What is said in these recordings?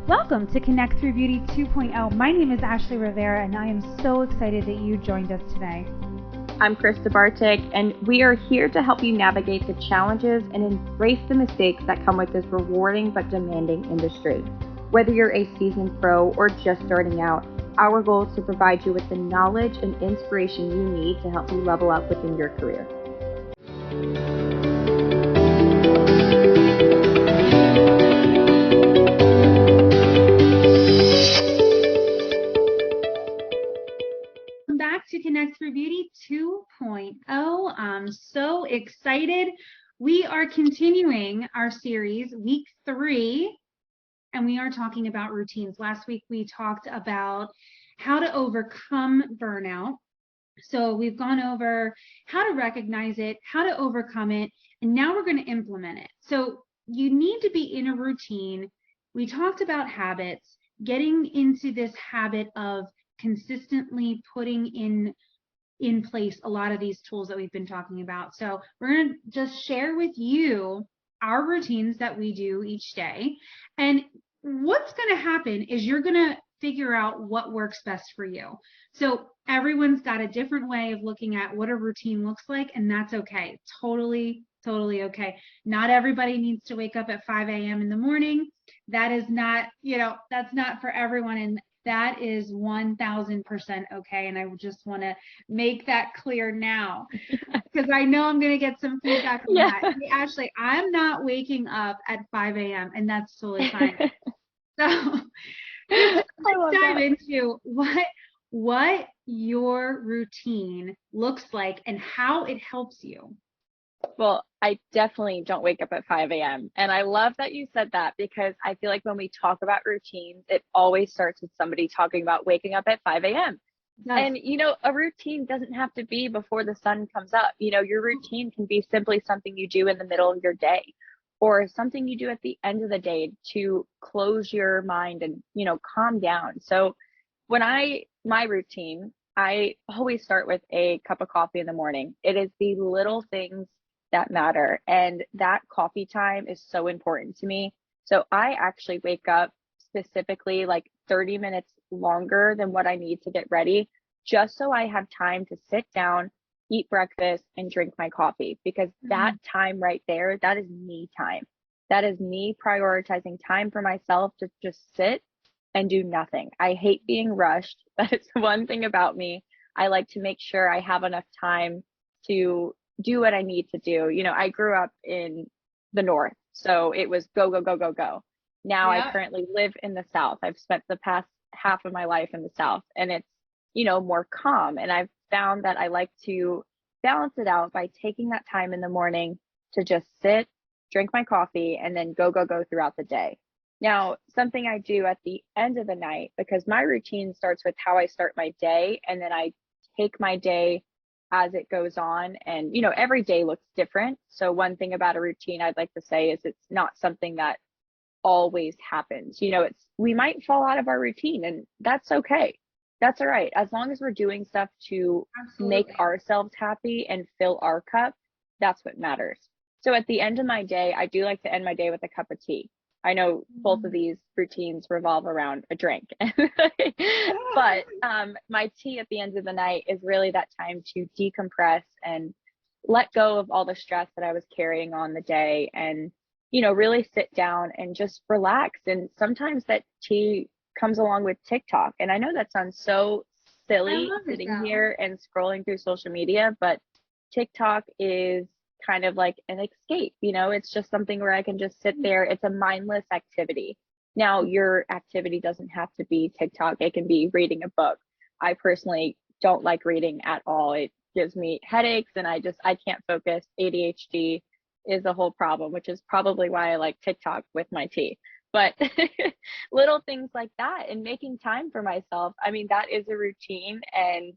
Welcome to Connect Through Beauty 2.0. My name is Ashley Rivera, and I am so excited that you joined us today. I'm Krista, and we are here to help you navigate the challenges and embrace the mistakes that come with this rewarding but demanding industry. Whether you're a seasoned pro or just starting out, our goal is to provide you with the knowledge and inspiration you need to help you level up within your career. Back to Connect Through Beauty 2.0. I'm so excited. We are continuing our series, week 3, and we are talking about routines. Last week we talked about how to overcome burnout. So we've gone over how to recognize it, how to overcome it, and now we're going to implement it. So you need to be in a routine. We talked about habits, getting into this habit of consistently putting in place a lot of these tools that we've been talking about. So we're going to just share with you our routines that we do each day. And what's going to happen is you're going to figure out what works best for you. So everyone's got a different way of looking at what a routine looks like, and that's okay. Totally okay. Not everybody needs to wake up at 5 a.m. in the morning. That is not, that's not for everyone. And that is 1000% okay. And I just want to make that clear now, because I know I'm going to get some feedback on that. Hey, Ashley, I'm not waking up at 5 a.m. and that's totally fine. So let's dive into what your routine looks like and how it helps you. Well, I definitely don't wake up at 5 a.m. And I love that you said that, because I feel like when we talk about routines, it always starts with somebody talking about waking up at 5 a.m. Yes. And, a routine doesn't have to be before the sun comes up. Your routine can be simply something you do in the middle of your day, or something you do at the end of the day to close your mind and, calm down. So my routine, I always start with a cup of coffee in the morning. It is the little things that matter. And that coffee time is so important to me. So I actually wake up specifically like 30 minutes longer than what I need to get ready, just so I have time to sit down, eat breakfast, and drink my coffee, because that time right there, that is me time. That is me prioritizing time for myself to just sit and do nothing. I hate being rushed. That is one thing about me. I like to make sure I have enough time to do what I need to do. I grew up in the North, so it was go, go, go, go, go. Now I currently live in the South. I've spent the past half of my life in the South, and it's, more calm. And I've found that I like to balance it out by taking that time in the morning to just sit, drink my coffee, and then go, go, go throughout the day. Now, something I do at the end of the night, because my routine starts with how I start my day, and then I take my day as it goes on. And, every day looks different. So one thing about a routine I'd like to say is it's not something that always happens. We might fall out of our routine, and that's okay. That's all right. As long as we're doing stuff to make ourselves happy and fill our cup, that's what matters. So at the end of my day, I do like to end my day with a cup of tea. I know both of these routines revolve around a drink, but my tea at the end of the night is really that time to decompress and let go of all the stress that I was carrying on the day, and, really sit down and just relax. And sometimes that tea comes along with TikTok. And I know that sounds so silly sitting here and scrolling through social media, but TikTok is kind of like an escape. It's just something where I can just sit there. It's a mindless activity. Now, your activity doesn't have to be TikTok. It can be reading a book. I personally don't like reading at all. It gives me headaches and I can't focus. ADHD is a whole problem, which is probably why I like TikTok with my tea. But little things like that and making time for myself, I mean, that is a routine. And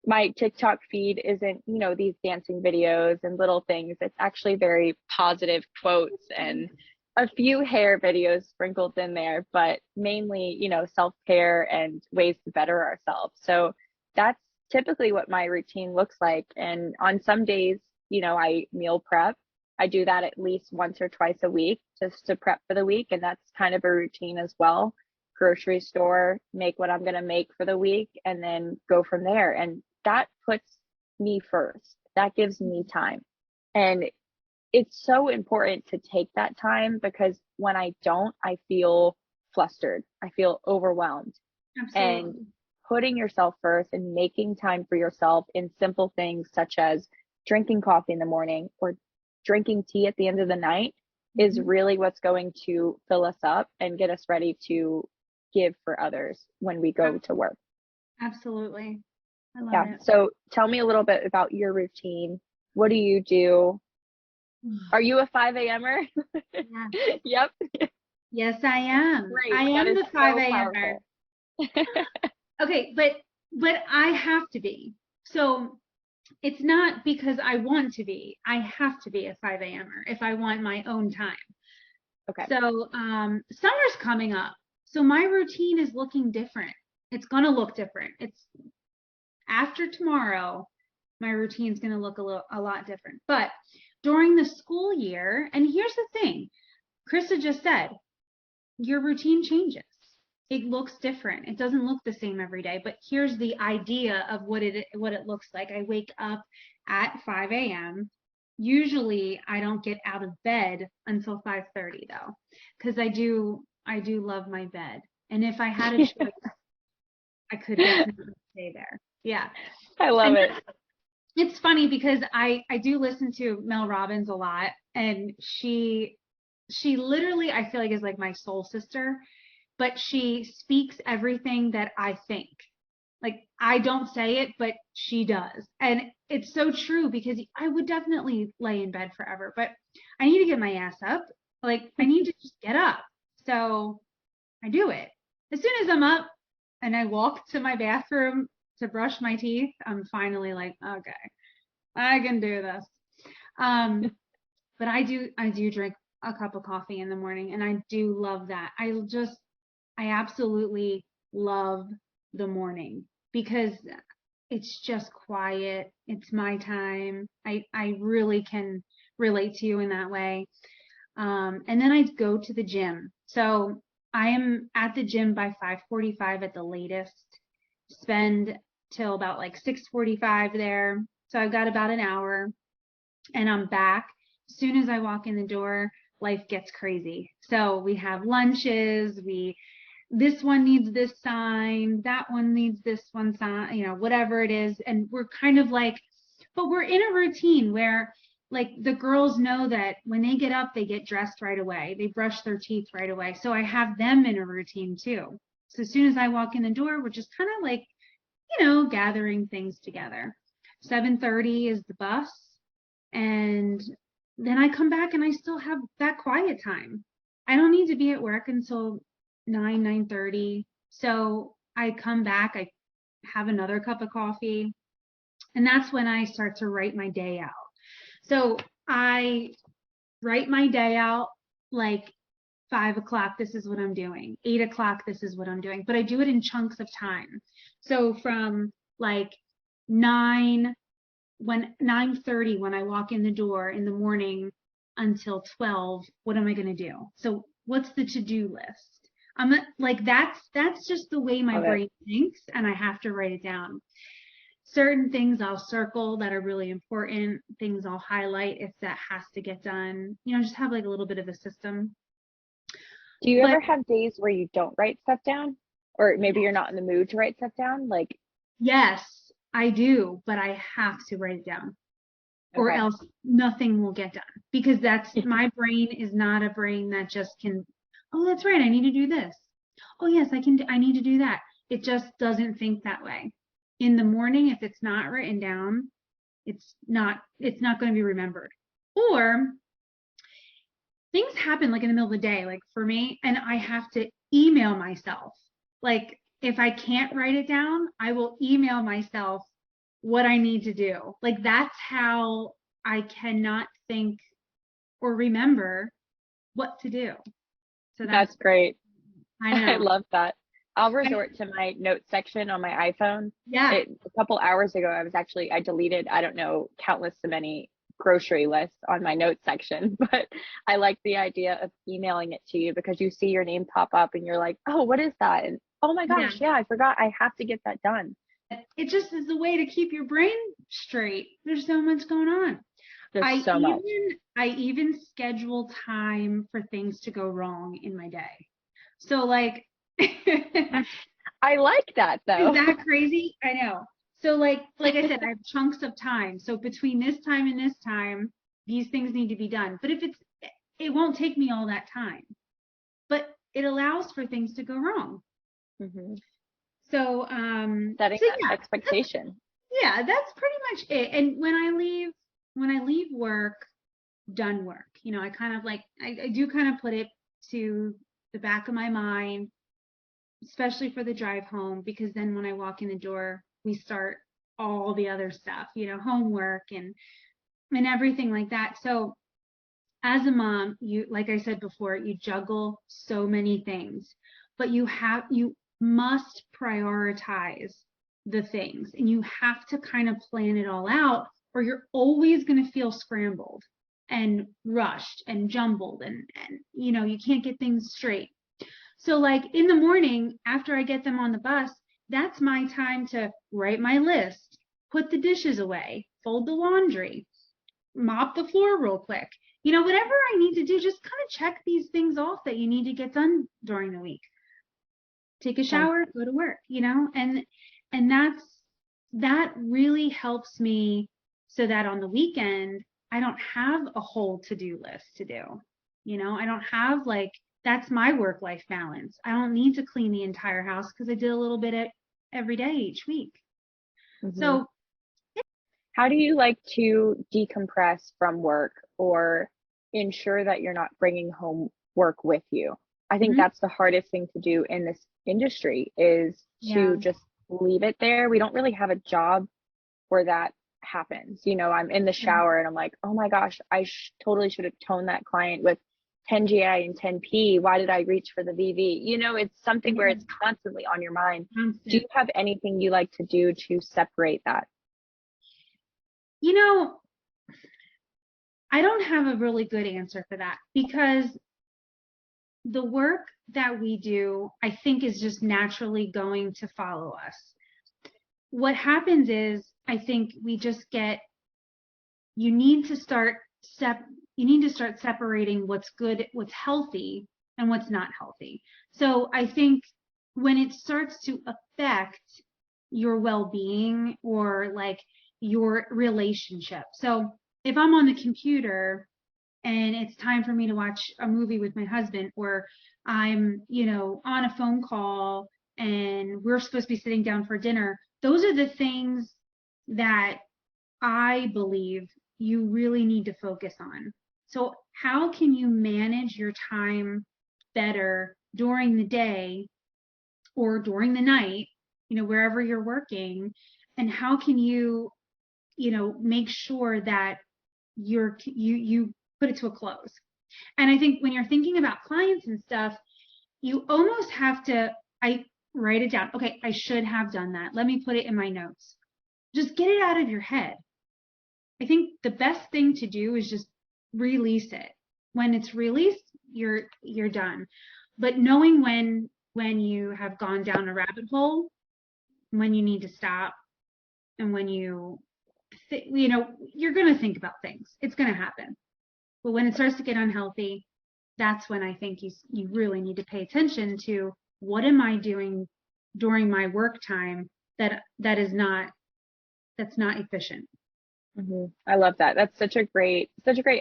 my TikTok feed isn't, these dancing videos and little things. It's actually very positive quotes and a few hair videos sprinkled in there, but mainly, self-care and ways to better ourselves. So that's typically what my routine looks like. And on some days, I meal prep. I do that at least once or twice a week just to prep for the week. And that's kind of a routine as well. grocery store, make what I'm going to make for the week, and then go from there. And that puts me first. That gives me time. And it's so important to take that time, because when I don't, I feel flustered. I feel overwhelmed. And Absolutely. putting yourself first and making time for yourself in simple things such as drinking coffee in the morning or drinking tea at the end of the night is Mhm. really what's going to fill us up and get us ready to give for others when we go to work. Absolutely. I love Yeah. it. So tell me a little bit about your routine. What do you do? Are you a 5 a.m.er? Yeah. Yep. Yes, I am. I Great. That am is the 5 so a.m.er. powerful. Okay, but I have to be. So it's not because I want to be. I have to be a 5 a.m.er if I want my own time. Okay. So summer's coming up. So my routine is looking different. It's gonna look different. It's after tomorrow, my routine's gonna look a lot different. But during the school year, and here's the thing, Krista just said, your routine changes. It looks different. It doesn't look the same every day, but here's the idea of what it looks like. I wake up at 5 a.m. Usually I don't get out of bed until 5:30 though, because I do love my bed. And if I had a choice, I could definitely stay there. Yeah. I love And it. it's funny because I do listen to Mel Robbins a lot, and she literally, I feel like, is like my soul sister, but she speaks everything that I think. Like I don't say it, but she does. And it's so true, because I would definitely lay in bed forever, but I need to get my ass up. Like I need to just get up. So I do it. As soon as I'm up and I walk to my bathroom to brush my teeth, I'm finally like, okay, I can do this. Um, but I do drink a cup of coffee in the morning, and I do love that. I absolutely love the morning because it's just quiet. It's my time. I really can relate to you in that way. And then I go to the gym. So I am at the gym by 5:45 at the latest. Spend till about like 6:45 there. So I've got about an hour, and I'm back. As soon as I walk in the door, life gets crazy. So we have lunches, this one needs this sign, that one needs this one sign, whatever it is. And we're kind of like, but we're in a routine where like the girls know that when they get up, they get dressed right away. They brush their teeth right away. So I have them in a routine too. So as soon as I walk in the door, we're just kind of like, gathering things together. 7:30 is the bus. And then I come back and I still have that quiet time. I don't need to be at work until 9:30. So I come back, I have another cup of coffee, and that's when I start to write my day out. So I write my day out like 5 o'clock, this is what I'm doing. 8 o'clock, this is what I'm doing. But I do it in chunks of time. So from like 9 when 9:30 when I walk in the door in the morning until 12, what am I going to do? So what's the to-do list? I'm like that's just the way my Love it. brain thinks, and I have to write it down. Certain things I'll circle that are really important, things I'll highlight if that has to get done. Just have like a little bit of a system. Do you But ever have days where you don't write stuff down? Or maybe you're not in the mood to write stuff down? Like, yes, I do, but I have to write it down, or okay. else nothing will get done, because that's my brain is not a brain that just can, oh, that's right, I need to do this. Oh, yes, I need to do that. It just doesn't think that way. In the morning, if it's not written down, it's not going to be remembered. Or things happen like in the middle of the day, like for me, and I have to email myself. Like if I can't write it down, I will email myself what I need to do. Like that's how I cannot think or remember what to do. So That's great. I I know. love that. I'll I, resort to my notes section on my iPhone. yeah. A couple hours ago, I deleted, I don't know, countless so many grocery list on my notes section, but I like the idea of emailing it to you because you see your name pop up and you're like, oh, what is that? And oh my Yeah. gosh, yeah, I forgot. I have to get that done. It just is a way to keep your brain straight. There's so much going on. There's so much. I even schedule time for things to go wrong in my day. So like I like that though. Is that crazy? I know. So like I said, I have chunks of time. So between this time and this time, these things need to be done. But it won't take me all that time. But it allows for things to go wrong. Mm-hmm. So setting that expectation. That's pretty much it. And when I leave work, done work, I kind of like I do kind of put it to the back of my mind, especially for the drive home, because then when I walk in the door, we start all the other stuff, homework and everything like that. So as a mom, you, like I said before, you juggle so many things, but you must prioritize the things, and you have to kind of plan it all out, or you're always going to feel scrambled and rushed and jumbled, and you can't get things straight. So like in the morning after I get them on the bus, that's my time to write my list, put the dishes away, fold the laundry, mop the floor real quick. Whatever I need to do, just kind of check these things off that you need to get done during the week. Take a shower, go to work, and that really helps me, so that on the weekend I don't have a whole to-do list to do. I don't have that's my work-life balance. I don't need to clean the entire house because I did a little bit every day each week. Mm-hmm. So how do you like to decompress from work or ensure that you're not bringing home work with you? I think that's the hardest thing to do in this industry, is to just leave it there. We don't really have a job where that happens. I'm in the shower and I'm like, oh my gosh, I totally should have toned that client with 10 GI and 10 P. Why did I reach for the VV? It's something where it's constantly on your mind. Do you have anything you like to do to separate that? I don't have a really good answer for that, because the work that we do, I think, is just naturally going to follow us. What happens is, I think we just you need to start separating what's good, what's healthy, and what's not healthy. So I think when it starts to affect your well-being or like your relationship. So if I'm on the computer and it's time for me to watch a movie with my husband, or I'm, on a phone call and we're supposed to be sitting down for dinner, those are the things that I believe you really need to focus on. So how can you manage your time better during the day or during the night, wherever you're working, and how can you, make sure that you put it to a close? And I think when you're thinking about clients and stuff, you almost have to, I write it down. Okay, I should have done that. Let me put it in my notes. Just get it out of your head. I think the best thing to do is just release it. When it's released, you're done. But knowing when you have gone down a rabbit hole, when you need to stop, and when you're going to think about things. It's going to happen. But when it starts to get unhealthy, that's when I think you really need to pay attention to, what am I doing during my work time that's not efficient. Mm-hmm. I love that. That's such a great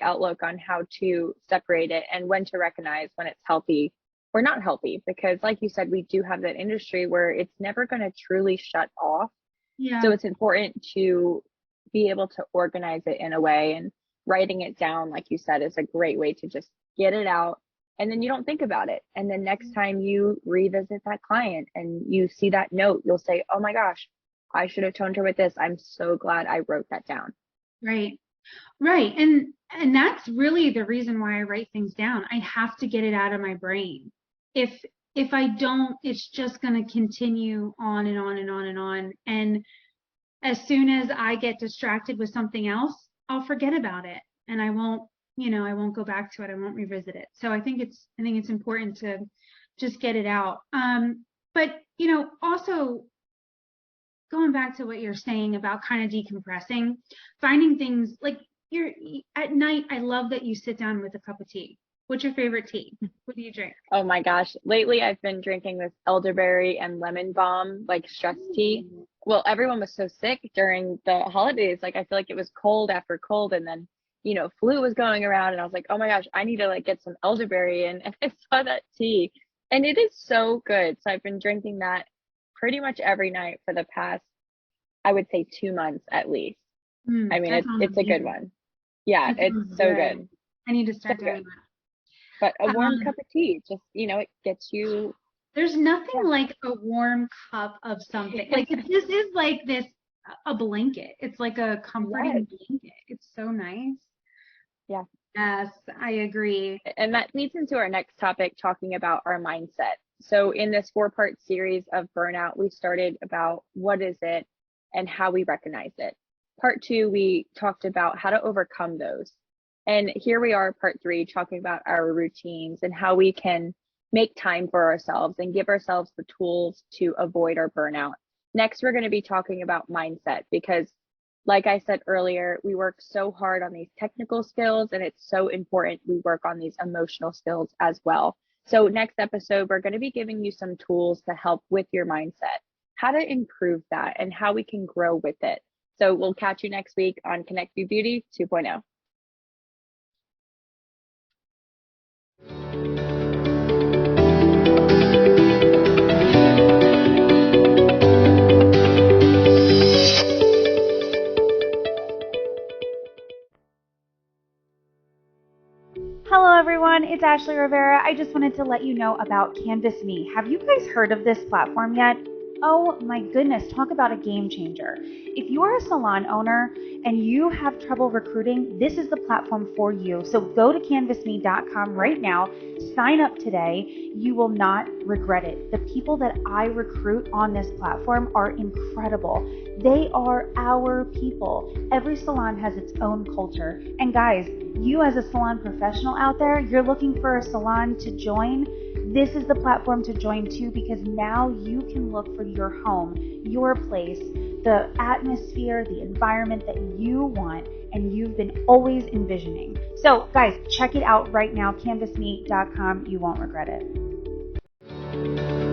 outlook on how to separate it and when to recognize when it's healthy or not healthy, because like you said, we do have that industry where it's never going to truly shut off. Yeah. So it's important to be able to organize it in a way, and writing it down, like you said, is a great way to just get it out, and then you don't think about it. And then next time you revisit that client and you see that note, you'll say, oh my gosh, I should have toned her with this. I'm so glad I wrote that down. Right. And that's really the reason why I write things down. I have to get it out of my brain. If I don't, it's just going to continue on and on and on and on. And as soon as I get distracted with something else, I'll forget about it and I won't, I won't go back to it. I won't revisit it. So I think it's important to just get it out. But also going back to what you're saying about kind of decompressing, finding things like you're at night. I love that you sit down with a cup of tea. What's your favorite tea? What do you drink? Oh my gosh. Lately, I've been drinking this elderberry and lemon balm, like stress tea. Well, everyone was so sick during the holidays. Like, I feel like it was cold after cold, and then, flu was going around, and I was like, oh my gosh, I need to like get some elderberry. And I saw that tea, and it is so good. So I've been drinking that pretty much every night for the past, I would say 2 months at least. I mean, That sounds it's a good amazing. one. Yeah, That it's sounds so good. good. I need to So start doing good. that. But a warm Um, cup of tea, just, it gets you, there's nothing yeah. like a warm cup of something. Like this is like this a blanket. It's like a Yes. comforting blanket. It's so nice. Yeah. Yes, I agree. And that leads into our next topic, talking about our mindset. So in this 4-part series of burnout, we started about what is it and how we recognize it. Part 2, we talked about how to overcome those. And here we are, part 3, talking about our routines and how we can make time for ourselves and give ourselves the tools to avoid our burnout. Next, we're going to be talking about mindset because, like I said earlier, we work so hard on these technical skills, and it's so important we work on these emotional skills as well. So next episode, we're going to be giving you some tools to help with your mindset, how to improve that, and how we can grow with it. So we'll catch you next week on Connect You Beauty 2.0. Hello everyone, it's Ashley Rivera. I just wanted to let you know about Canvas Me. Have you guys heard of this platform yet? Oh my goodness, talk about a game changer. If you are a salon owner and you have trouble recruiting, this is the platform for you. So go to canvasme.com right now, sign up today. You will not regret it. The people that I recruit on this platform are incredible. They are our people. Every salon has its own culture. And guys, you as a salon professional out there, you're looking for a salon to join, this is the platform to join too, because now you can look for your home, your place, the atmosphere, the environment that you want and you've been always envisioning. So guys, check it out right now, canvasme.com. You won't regret it.